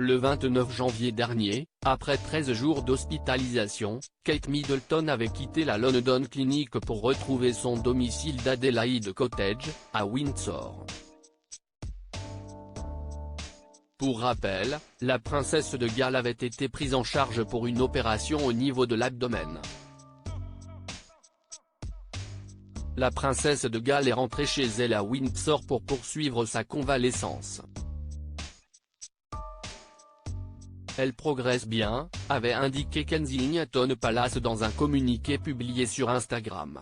Le 29 janvier dernier, après 13 jours d'hospitalisation, Kate Middleton avait quitté la London Clinic pour retrouver son domicile d'Adelaide Cottage, à Windsor. Pour rappel, la princesse de Galles avait été prise en charge pour une opération au niveau de l'abdomen. La princesse de Galles est rentrée chez elle à Windsor pour poursuivre sa convalescence. Elle progresse bien, avait indiqué Kensington Palace dans un communiqué publié sur Instagram.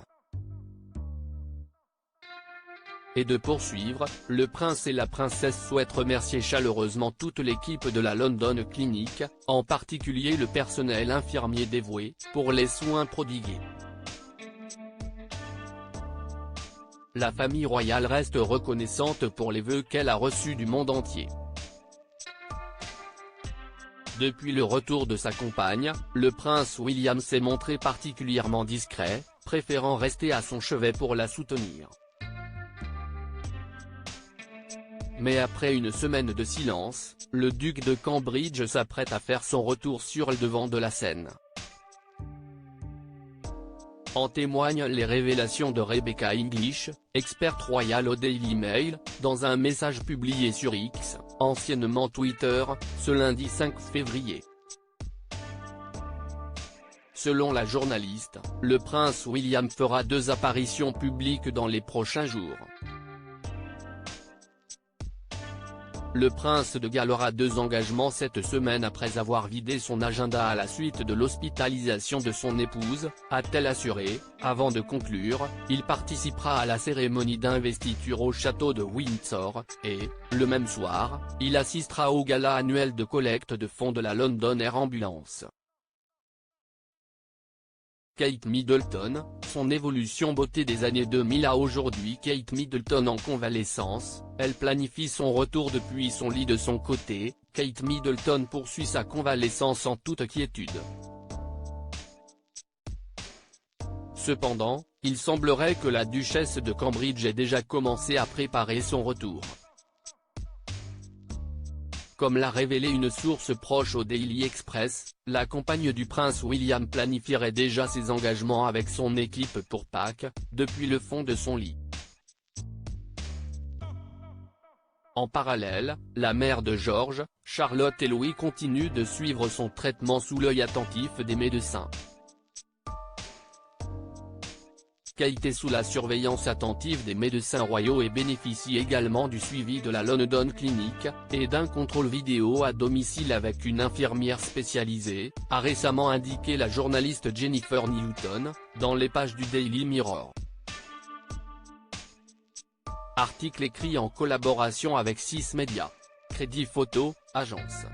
Et de poursuivre, le prince et la princesse souhaitent remercier chaleureusement toute l'équipe de la London Clinic, en particulier le personnel infirmier dévoué, pour les soins prodigués. La famille royale reste reconnaissante pour les vœux qu'elle a reçus du monde entier. Depuis le retour de sa compagne, le prince William s'est montré particulièrement discret, préférant rester à son chevet pour la soutenir. Mais après une semaine de silence, le duc de Cambridge s'apprête à faire son retour sur le devant de la scène. En témoignent les révélations de Rebecca English, experte royale au Daily Mail, dans un message publié sur X, anciennement Twitter, ce lundi 5 février. Selon la journaliste, le prince William fera 2 apparitions publiques dans les prochains jours. Le prince de Galles aura 2 engagements cette semaine après avoir vidé son agenda à la suite de l'hospitalisation de son épouse, a-t-elle assuré. Avant de conclure, il participera à la cérémonie d'investiture au château de Windsor, et, le même soir, il assistera au gala annuel de collecte de fonds de la London Air Ambulance. Kate Middleton, son évolution beauté des années 2000 à aujourd'hui. Kate Middleton en convalescence, elle planifie son retour depuis son lit de son côté. Kate Middleton poursuit sa convalescence en toute quiétude. Cependant, il semblerait que la duchesse de Cambridge ait déjà commencé à préparer son retour. Comme l'a révélé une source proche au Daily Express, la compagne du prince William planifierait déjà ses engagements avec son équipe pour Pâques, depuis le fond de son lit. En parallèle, la mère de George, Charlotte et Louis continue de suivre son traitement sous l'œil attentif des médecins. Kate est sous la surveillance attentive des médecins royaux et bénéficie également du suivi de la London Clinic, et d'un contrôle vidéo à domicile avec une infirmière spécialisée, a récemment indiqué la journaliste Jennifer Newton, dans les pages du Daily Mirror. Article écrit en collaboration avec 6 Médias. Crédit Photo, agence.